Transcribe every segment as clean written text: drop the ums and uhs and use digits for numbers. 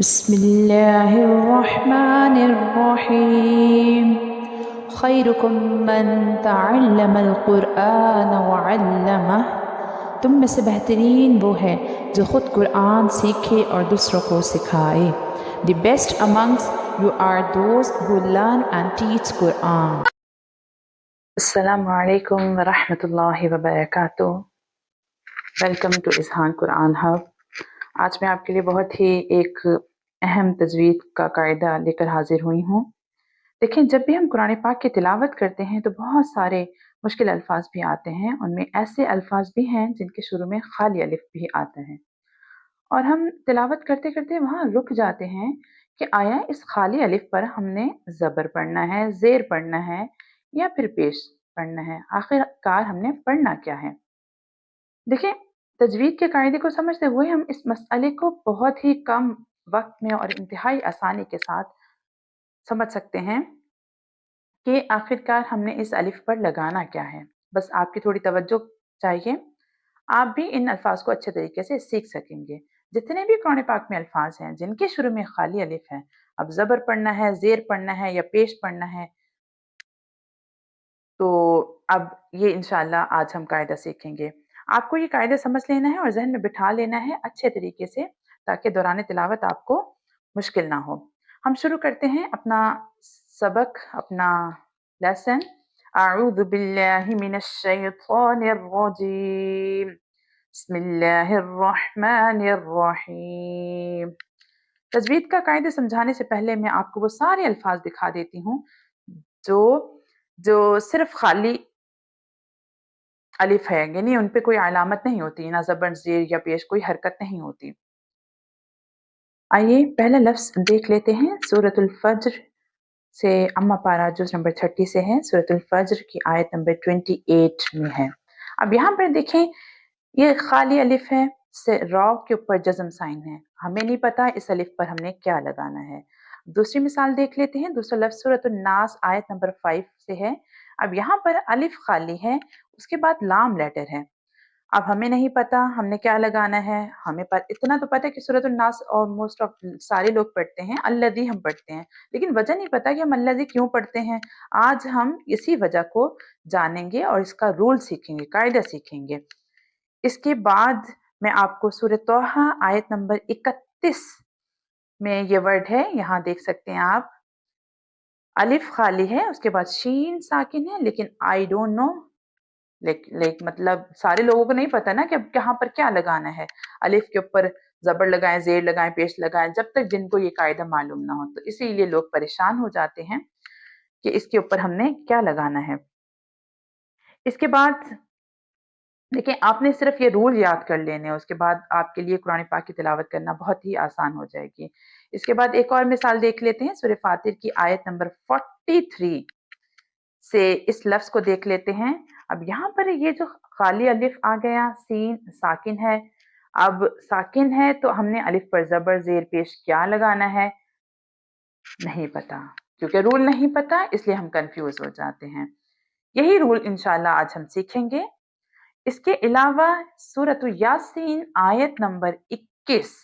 بسم اللہ الرحمن الرحیم خیرکم من تعلم القرآن وعلمہ، تم میں سے بہترین وہ ہے جو خود قرآن سیکھے اور دوسروں کو سکھائے۔ The best amongst you are those who learn and teach Quran۔ السلام علیکم ورحمۃ اللہ وبرکاتہ۔ Welcome to Azhan Quran hub. آج میں آپ کے لیے بہت ہی ایک اہم تجوید کا قاعدہ لے کر حاضر ہوئی ہوں۔ دیکھیں، جب بھی ہم قرآن پاک کی تلاوت کرتے ہیں تو بہت سارے مشکل الفاظ بھی آتے ہیں، ان میں ایسے الفاظ بھی ہیں جن کے شروع میں خالی الف بھی آتا ہے، اور ہم تلاوت کرتے کرتے وہاں رک جاتے ہیں کہ آیا اس خالی الف پر ہم نے زبر پڑھنا ہے، زیر پڑھنا ہے یا پھر پیش پڑھنا ہے، آخر کار ہم نے پڑھنا کیا ہے۔ دیکھیں، تجوید کے قاعدے کو سمجھتے ہوئے ہم اس مسئلے کو بہت ہی کم وقت میں اور انتہائی آسانی کے ساتھ سمجھ سکتے ہیں کہ آخرکار ہم نے اس الف پر لگانا کیا ہے۔ بس آپ کی تھوڑی توجہ چاہیے، آپ بھی ان الفاظ کو اچھے طریقے سے سیکھ سکیں گے۔ جتنے بھی قرآن پاک میں الفاظ ہیں جن کے شروع میں خالی الف ہے، اب زبر پڑھنا ہے، زیر پڑھنا ہے یا پیش پڑھنا ہے، تو اب یہ انشاءاللہ آج ہم قاعدہ سیکھیں گے۔ آپ کو یہ قاعدہ سمجھ لینا ہے اور ذہن میں بٹھا لینا ہے اچھے طریقے سے، تاکہ دوران تلاوت آپ کو مشکل نہ ہو۔ ہم شروع کرتے ہیں اپنا سبق، اپنا لیسن۔ اعوذ باللہ من الشیطان الرجیم، بسم اللہ الرحمن الرحیم۔ تجوید کا قاعدہ سمجھانے سے پہلے میں آپ کو وہ سارے الفاظ دکھا دیتی ہوں جو صرف خالی الف ہے، یعنی ان پہ کوئی علامت نہیں ہوتی، نہ زبر، زیر یا پیش، کوئی حرکت نہیں ہوتی۔ آئیے پہلا لفظ دیکھ لیتے ہیں۔ سورۃ الفجر سے اما پارہ جز نمبر 30 سے ہے، سورۃ الفجر کی آیت نمبر 28 میں ہے۔ اب یہاں پر دیکھیں، یہ خالی الف ہے، را کے اوپر جزم سائن ہے، ہمیں نہیں پتا اس الف پر ہم نے کیا لگانا ہے۔ دوسری مثال دیکھ لیتے ہیں، دوسرا لفظ سورۃ الناس آیت نمبر 5 سے ہے۔ اب یہاں پر الف خالی ہے، اس کے بعد لام لیٹر ہے۔ اب ہمیں نہیں پتا ہم نے کیا لگانا ہے، ہمیں اتنا تو پتا ہے کہ سورۃ الناس اور موسٹ آف سارے لوگ پڑھتے ہیں، الذی ہم پڑھتے ہیں، لیکن وجہ نہیں پتا کہ ہم الذی کیوں پڑھتے ہیں۔ آج ہم اسی وجہ کو جانیں گے اور اس کا رول سیکھیں گے، قاعدہ سیکھیں گے۔ اس کے بعد میں آپ کو سورۃ طٰہٰ آیت نمبر 31 میں یہ ورڈ ہے، یہاں دیکھ سکتے ہیں آپ، الف خالی ہے، اس کے بعد شین ساکن ہے، لیکن آئی ڈونٹ نو، مطلب سارے لوگوں کو نہیں پتا نا کہ اب یہاں پر کیا لگانا ہے، الف کے اوپر زبر لگائیں، زیر لگائیں، پیش لگائیں، جب تک جن کو یہ قاعدہ معلوم نہ ہو، تو اسی لیے لوگ پریشان ہو جاتے ہیں کہ اس کے اوپر ہم نے کیا لگانا ہے۔ اس کے بعد دیکھیں، آپ نے صرف یہ رول یاد کر لینے، اس کے بعد آپ کے لیے قرآن پاک کی تلاوت کرنا بہت ہی آسان ہو جائے گی۔ اس کے بعد ایک اور مثال دیکھ لیتے ہیں، سورہ فاطر کی آیت نمبر 43 سے اس لفظ کو دیکھ لیتے ہیں۔ اب یہاں پر یہ جو خالی الف آ گیا، سین ساکن ہے، اب ساکن ہے تو ہم نے الف پر زبر، زیر، پیش کیا لگانا ہے نہیں پتا، کیونکہ رول نہیں پتا اس لیے ہم کنفیوز ہو جاتے ہیں۔ یہی رول انشاءاللہ آج ہم سیکھیں گے۔ اس کے علاوہ سورۃ یاسین آیت نمبر 21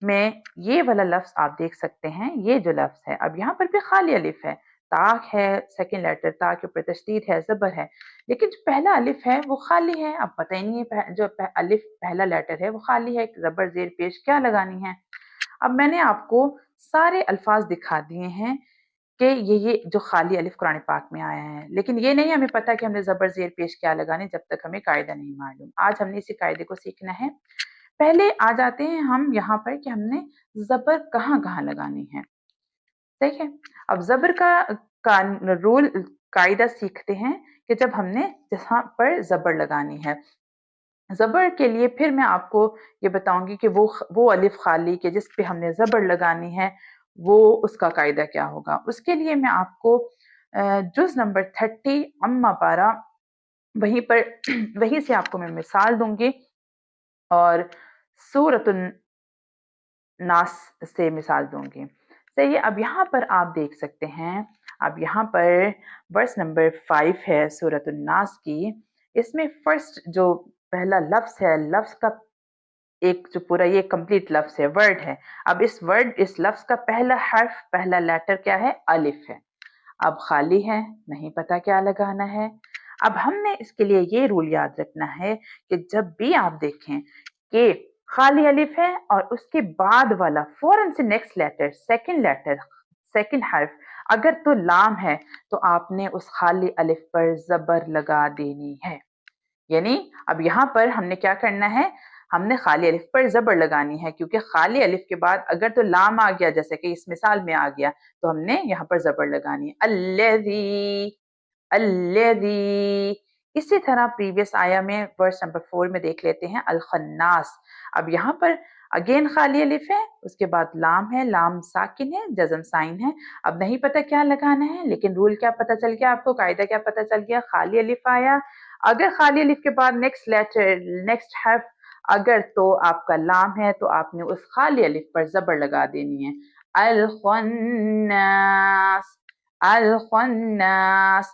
میں یہ والا لفظ آپ دیکھ سکتے ہیں، یہ جو لفظ ہے، اب یہاں پر بھی خالی الف ہے، تا ہے، سیکنڈ لیٹر تا کے اوپر تشدید ہے، زبر ہے، لیکن جو پہلا الف ہے وہ خالی ہے۔ اب پتہ ہی نہیں ہے جو الف پہلا لیٹر ہے وہ خالی ہے، زبر، زیر، پیش کیا لگانی ہے۔ اب میں نے آپ کو سارے الفاظ دکھا دیے ہیں کہ یہ جو خالی الف قرآن پاک میں آیا ہے، لیکن یہ نہیں ہمیں پتا کہ ہم نے زبر، زیر، پیش کیا لگانے، جب تک ہمیں قاعدہ نہیں معلوم۔ آج ہم نے اسی قاعدے کو سیکھنا ہے۔ پہلے آ جاتے ہیں ہم یہاں پر کہ ہم نے زبر کہاں کہاں لگانی ہے۔ ٹھیک ہے، اب زبر کا رول قاعدہ سیکھتے ہیں کہ جب ہم نے جہاں پر زبر لگانی ہے، زبر کے لیے پھر میں آپ کو یہ بتاؤں گی کہ وہ الف خالی کہ جس پہ ہم نے زبر لگانی ہے، وہ اس کا قاعدہ کیا ہوگا۔ اس کے لیے میں آپ کو جز نمبر 30 اما پارہ وہیں سے آپ کو میں مثال دوں گی، اور سورۃ الناس سے مثال دوں گی۔ صحیح، اب یہاں پر آپ دیکھ سکتے ہیں، اب یہاں پر ورس نمبر 5 ہے سورۃ الناس کی، اس میں فرسٹ جو پہلا لفظ ہے، لفظ کا ایک جو پورا یہ کمپلیٹ لفظ ہے، ورڈ ہے. اب اس لفظ کا پہلا حرف، پہلا لیٹر کیا ہے؟ الف ہے. اب خالی ہے، نہیں پتا کیا لگانا ہے. اب ہم نے اس کے لیے یہ رول یاد رکھنا ہے کہ جب بھی آپ دیکھیں کہ خالی الف ہے اور اس کے بعد والا فوراً سے نیکسٹ لیٹر، سیکنڈ حرف اگر تو لام ہے تو آپ نے اس خالی الف پر زبر لگا دینی ہے. یعنی اب یہاں پر ہم نے کیا کرنا ہے؟ ہم نے خالی الف پر زبر لگانی ہے، کیونکہ خالی الف کے بعد اگر تو لام آ گیا جیسے کہ اس مثال میں آ گیا تو ہم نے یہاں پر زبر لگانی ہے. الذی. اسی طرح پریویس آیا میں ورس نمبر 4 میں دیکھ لیتے ہیں الخناس. اب یہاں پر اگین خالی الف ہے، اس کے بعد لام ہے، لام ساکن ہے، جزم سائن ہے. اب نہیں پتا کیا لگانا ہے، لیکن رول کیا پتا چل گیا آپ کو، قاعدہ کیا پتا چل گیا؟ خالی الف آیا، اگر خالی الف کے بعد نیکسٹ حرف اگر تو آپ کا لام ہے تو آپ نے اس خالی الف پر زبر لگا دینی ہے. الخناس. الخناس.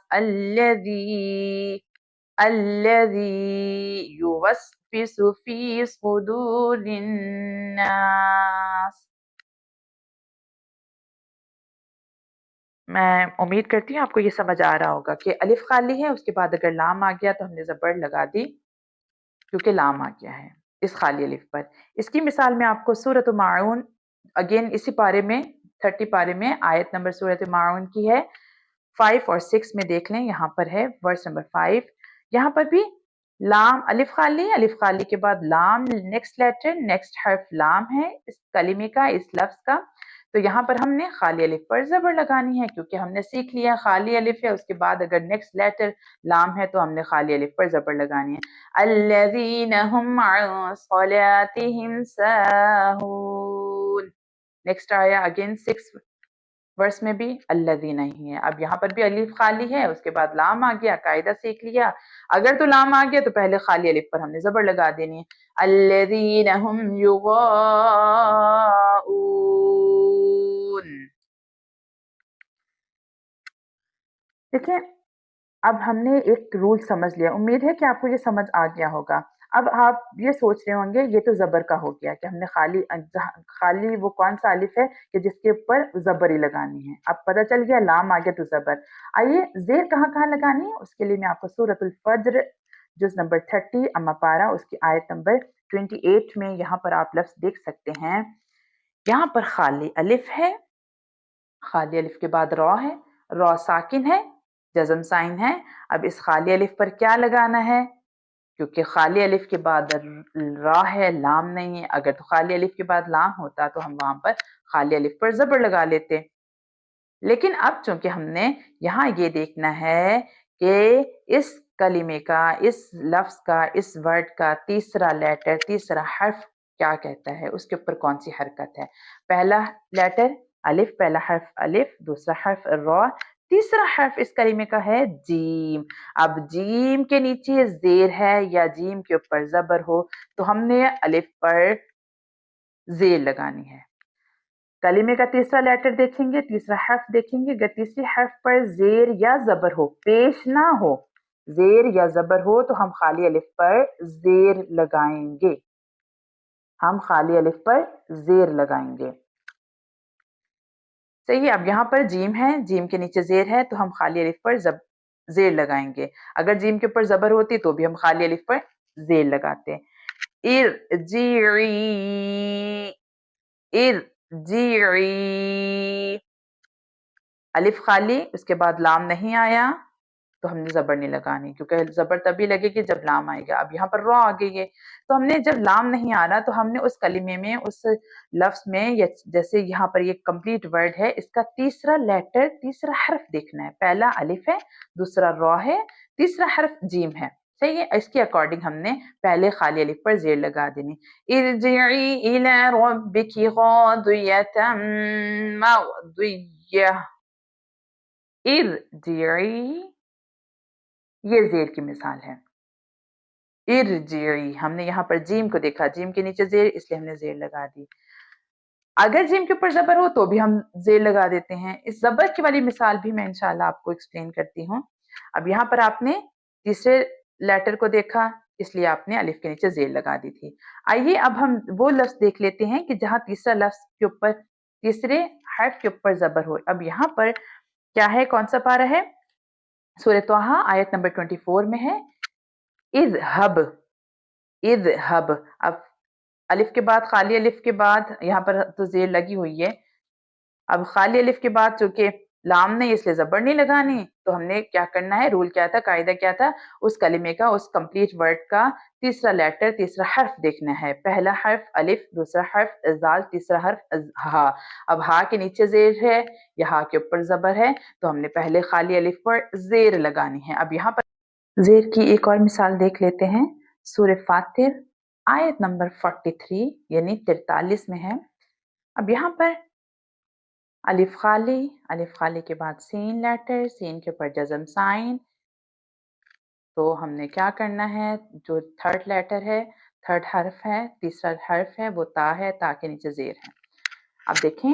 الذي يوسوس في صدور الناس. میں امید کرتی ہوں آپ کو یہ سمجھ آ رہا ہوگا کہ الف خالی ہے، اس کے بعد اگر لام آ گیا تو ہم نے زبر لگا دی کیونکہ لام آ گیا ہے اس خالی الف پر. اس کی مثال میں آپ کو سورۃ ماعون، اگین اسی پارے میں 30 پارے میں آیت نمبر سورۃ ماعون کی ہے، 5 اور 6 میں دیکھ لیں. یہاں پر ہے ورس نمبر 5. یہاں پر بھی لام الف خالی کے بعد لام، نیکسٹ حرف لام ہے اس کلمے کا، اس لفظ کا. تو یہاں پر ہم نے خالی الف پر زبر لگانی ہے کیونکہ ہم نے سیکھ لیا خالی الف ہے، اس کے بعد اگر نیکسٹ لیٹر لام ہے تو ہم نے خالی الف پر زبر لگانی ہے. الذین هم عن صلاتهم ساہون. نیکسٹ آیا اگین 6 ورس میں بھی الذی نہیں ہے. اب یہاں پر بھی الف خالی ہے، اس کے بعد لام آ گیا، قاعدہ سیکھ لیا. اگر تو لام آ گیا تو پہلے خالی الف پر ہم نے زبر لگا دینی ہے. الذین هم یغاؤون. دیکھیں اب ہم نے ایک رول سمجھ لیا، امید ہے کہ آپ کو یہ سمجھ آ گیا ہوگا. اب آپ یہ سوچ رہے ہوں گے یہ تو زبر کا ہو گیا کہ ہم نے خالی وہ کون سا الف ہے کہ جس کے اوپر زبر ہی لگانی ہے. اب پتہ چل گیا لام آ گیا تو زبر. آئیے زیر کہاں کہاں لگانی ہے اس کے لیے میں آپ کو سورۃ الفجر جز نمبر 30 اما پارا اس کی آیت نمبر 28 میں یہاں پر آپ لفظ دیکھ سکتے ہیں. یہاں پر خالی الف ہے، خالی الف کے بعد را ہے، را ساکن ہے، جزم سائن ہے. اب اس خالی الف پر کیا لگانا ہے؟ کیونکہ خالی الف کے بعد را ہے، لام نہیں ہے. اگر تو خالی الف کے بعد لام ہوتا تو ہم وہاں پر خالی الف پر زبر لگا لیتے. لیکن اب چونکہ ہم نے یہاں یہ دیکھنا ہے کہ اس کلمے کا، اس لفظ کا، اس ورڈ کا تیسرا لیٹر، تیسرا حرف کیا کہتا ہے، اس کے اوپر کون سی حرکت ہے. پہلا لیٹر الف، پہلا حرف الف، دوسرا حرف را، تیسرا حرف اس کلمے کا ہے جیم. اب جیم کے نیچے زیر ہے یا جیم کے اوپر زبر ہو تو ہم نے الف پر زیر لگانی ہے. کلمے کا تیسرا لیٹر دیکھیں گے، تیسرا حرف دیکھیں گے، اگر تیسری حرف پر زیر یا زبر ہو، پیش نہ ہو، زیر یا زبر ہو تو ہم خالی الف پر زیر لگائیں گے. ہم خالی الف پر زیر لگائیں گے. صحیح. اب یہاں پر جیم ہے، جیم کے نیچے زیر ہے تو ہم خالی الف پر زیر لگائیں گے. اگر جیم کے اوپر زبر ہوتی تو بھی ہم خالی الف پر زیر لگاتے. ارجعی. الف خالی، اس کے بعد لام نہیں آیا تو ہم نے زبر نہیں لگانی کیونکہ زبر تبھی لگے گی جب لام آئے گا. اب یہاں پر را آ گئی ہے تو ہم نے جب لام نہیں آ رہا تو ہم نے اس کلمے میں، اس لفظ میں، جیسے یہاں پر یہ کمپلیٹ ورڈ ہے، اس کا تیسرا لیٹر، تیسرا حرف دیکھنا ہے. پہلا الف ہے، دوسرا را ہے، تیسرا حرف جیم ہے. صحیح ہے. اس کے اکارڈنگ ہم نے پہلے خالی الف پر زیر لگا دینی. ارجعی الی ربک راضیۃ مرضیہ. ارجعی یہ زیر کی مثال ہے. ارجعی ہم نے یہاں پر جیم کو دیکھا، جیم کے نیچے زیر، اس لیے ہم نے زیر لگا دی. اگر جیم کے اوپر زبر ہو تو بھی ہم زیر لگا دیتے ہیں. اس زبر کی والی مثال بھی میں انشاءاللہ آپ کو ایکسپلین کرتی ہوں. اب یہاں پر آپ نے تیسرے لیٹر کو دیکھا، اس لیے آپ نے الف کے نیچے زیر لگا دی تھی۔ آئیے اب ہم وہ لفظ دیکھ لیتے ہیں کہ جہاں تیسرا لفظ کے اوپر تیسرے حرف کے اوپر زبر ہو۔ اب یہاں پر کیا ہے، کون سا پارہ ہے؟ سورہ طٰہٰ آیت نمبر 24 میں ہے اذھب، اذھب۔ اب الف کے بعد، خالی الف کے بعد یہاں پر تو زیر لگی ہوئی ہے، اب خالی الف کے بعد چونکہ لام نہیں اس لیے زبر نہیں لگانی، تو ہم نے کیا کرنا ہے، رول کیا تھا، قاعدہ کیا تھا، اس کلمے کا، اس کمپلیٹ ورڈ کا تیسرا لیٹر، تیسرا حرف دیکھنا ہے۔ پہلا حرف الف، دوسرا حرف ذال، تیسرا حرف ہا۔ اب ہا کے نیچے زیر ہے یا ہا کے اوپر زبر ہے، تو ہم نے پہلے خالی الف پر زیر لگانی ہے۔ اب یہاں پر زیر کی ایک اور مثال دیکھ لیتے ہیں، سورہ فاتر آیت نمبر 43 یعنی 43 میں ہے۔ اب یہاں پر الف خالی، الف خالی کے بعد سین لیٹر، سین کے اوپر جزم سائن، تو ہم نے کیا کرنا ہے، جو تھرڈ لیٹر ہے، تھرڈ حرف ہے، تیسرا حرف ہے وہ تا ہے، تا کے نیچے زیر ہے۔ اب دیکھیں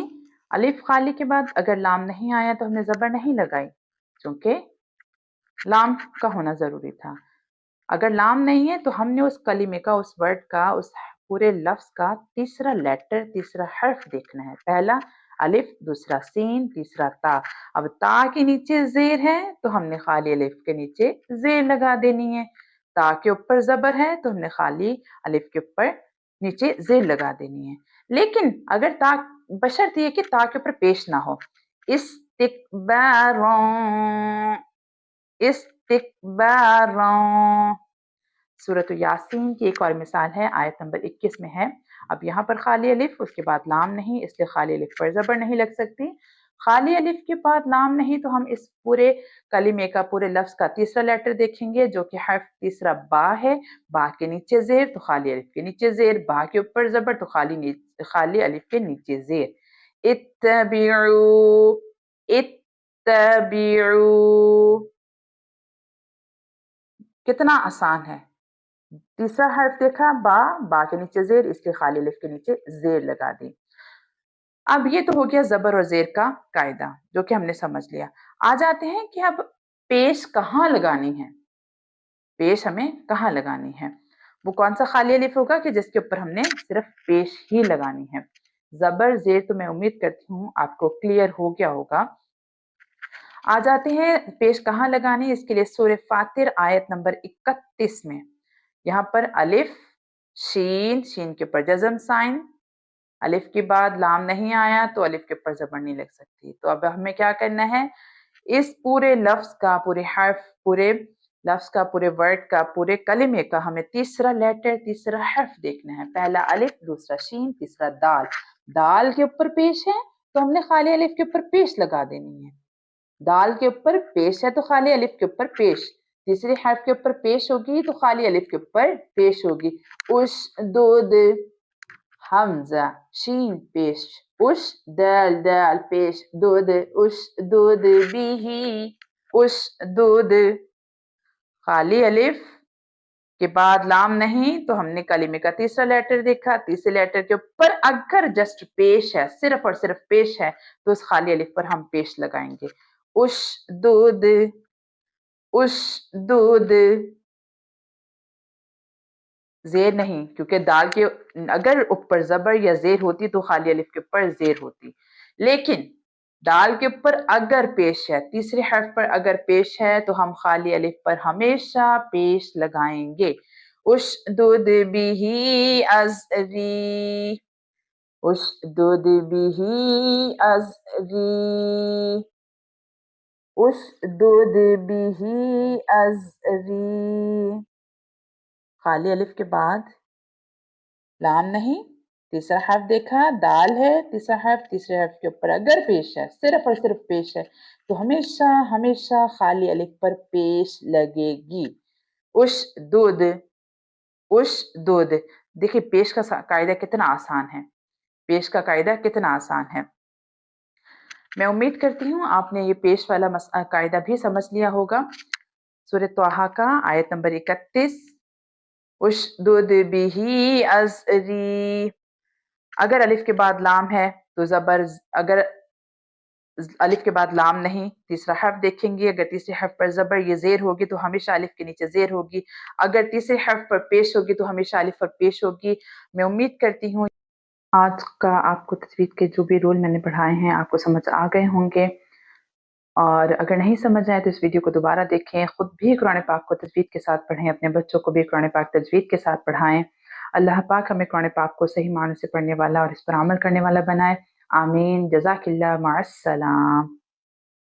الف خالی کے بعد اگر لام نہیں آیا تو ہم نے زبر نہیں لگائی، چونکہ لام کا ہونا ضروری تھا۔ اگر لام نہیں ہے تو ہم نے اس کلمے کا، اس ورڈ کا، اس پورے لفظ کا تیسرا لیٹر، تیسرا حرف دیکھنا ہے۔ پہلا الف، دوسرا سین، تیسرا تا۔ اب تا کے نیچے زیر ہے تو ہم نے خالی الف کے نیچے زیر لگا دینی ہے۔ تا کے اوپر زبر ہے تو ہم نے خالی الف کے اوپر نیچے زیر لگا دینی ہے۔ لیکن اگر تا، بشرط یہ کہ تا کے اوپر پیش نہ ہو، استکبارا، استکبارا۔ سورۃ یاسین کی ایک اور مثال ہے، آیت نمبر 21 میں ہے۔ اب یہاں پر خالی الف، اس کے بعد لام نہیں، اس لیے خالی الف پر زبر نہیں لگ سکتی۔ خالی الف کے بعد لام نہیں تو ہم اس پورے کلمے کا، پورے لفظ کا تیسرا لیٹر دیکھیں گے، جو کہ حرف تیسرا با ہے۔ با کے نیچے زیر تو خالی الف کے نیچے زیر، با کے اوپر زبر تو خالی الف کے نیچے زیر۔ اتبعوا، اتبعوا۔ کتنا آسان ہے۔ تیسرا حرف دیکھا با، با کے نیچے زیر، اس لیے خالی الف کے نیچے زیر لگا دی۔ اب یہ تو ہو گیا زبر اور زیر کا قاعدہ، جو کہ ہم نے سمجھ لیا۔ آ جاتے ہیں کہ اب پیش کہاں لگانی ہے، پیش ہمیں کہاں لگانی ہے۔ وہ کون سا خالی الف ہوگا کہ جس کے اوپر ہم نے صرف پیش ہی لگانی ہے۔ زبر زیر تو میں امید کرتی ہوں آپ کو کلیئر ہو گیا ہوگا۔ آ جاتے ہیں پیش کہاں لگانی، اس کے لیے سورہ فاتر آیت نمبر 31 میں، یہاں پر الف، شین، شین کے اوپر جزم سائن، الف کے بعد لام نہیں آیا تو الف کے اوپر زبر نہیں لگ سکتی۔ تو اب ہمیں کیا کرنا ہے، اس پورے لفظ کا، پورے حرف، پورے لفظ کا، پورے ورڈ کا، پورے کلمے کا ہمیں تیسرا لیٹر، تیسرا حرف دیکھنا ہے۔ پہلا الف، دوسرا شین، تیسرا دال۔ دال کے اوپر پیش ہے تو ہم نے خالی الف کے اوپر پیش لگا دینی ہے۔ دال کے اوپر پیش ہے تو خالی الف کے اوپر پیش، تیسرے حرف کے اوپر پیش ہوگی تو خالی الف کے اوپر پیش ہوگی۔ اشدد، حمزہ، شین پیش، اش، دال، دال پیش، دود، اشدد بیہی، اشدد۔ خالی الف کے بعد لام نہیں تو ہم نے کلمے کا تیسرا لیٹر دیکھا، تیسرے لیٹر کے اوپر اگر جسٹ پیش ہے، صرف اور صرف پیش ہے، تو اس خالی الف پر ہم پیش لگائیں گے۔ اشدد، اشدد۔ زیر نہیں، کیونکہ دال کے اگر اوپر زبر یا زیر ہوتی تو خالی الف کے اوپر زیر ہوتی، لیکن دال کے اوپر اگر پیش ہے، تیسرے حرف پر اگر پیش ہے تو ہم خالی الف پر ہمیشہ پیش لگائیں گے۔ اشدد بہ ازری، اشدد بہ ازری، اشدد بہ ازری۔ خالی الف کے بعد لام نہیں، تیسرا حرف دیکھا دال ہے، تیسرا حرف، تیسرے حرف کے اوپر اگر پیش ہے، صرف اور صرف پیش ہے، تو ہمیشہ ہمیشہ خالی الف پر پیش لگے گی۔ اشدد، اشدد۔ دیکھیں پیش کا قاعدہ کتنا آسان ہے، پیش کا قاعدہ کتنا آسان ہے۔ میں امید کرتی ہوں آپ نے یہ پیش والا قاعدہ بھی سمجھ لیا ہوگا۔ سورہ طٰہٰ کا آیت نمبر 31، اشدد بہ ازری۔ اگر الف کے بعد لام ہے تو زبر، اگر الف کے بعد لام نہیں. تیسرا حرف دیکھیں گے, اگر تیسرے حرف پر زبر یہ زیر ہوگی تو ہمیشہ الف کے نیچے زیر ہوگی. اگر تیسرے حرف پر پیش ہوگی تو ہمیشہ الف پر پیش ہوگی. میں امید کرتی ہوں آج کا آپ کو تجوید کے جو بھی رول میں نے پڑھائے ہیں آپ کو سمجھ آ گئے ہوں گے, اور اگر نہیں سمجھ آئے تو اس ویڈیو کو دوبارہ دیکھیں. خود بھی قرآن پاک کو تجوید کے ساتھ پڑھیں, اپنے بچوں کو بھی قرآن پاک تجوید کے ساتھ پڑھائیں. اللہ پاک ہمیں قرآن پاک کو صحیح معنی سے پڑھنے والا اور اس پر عمل کرنے والا بنائے. آمین. جزاک اللہ. مع السلام.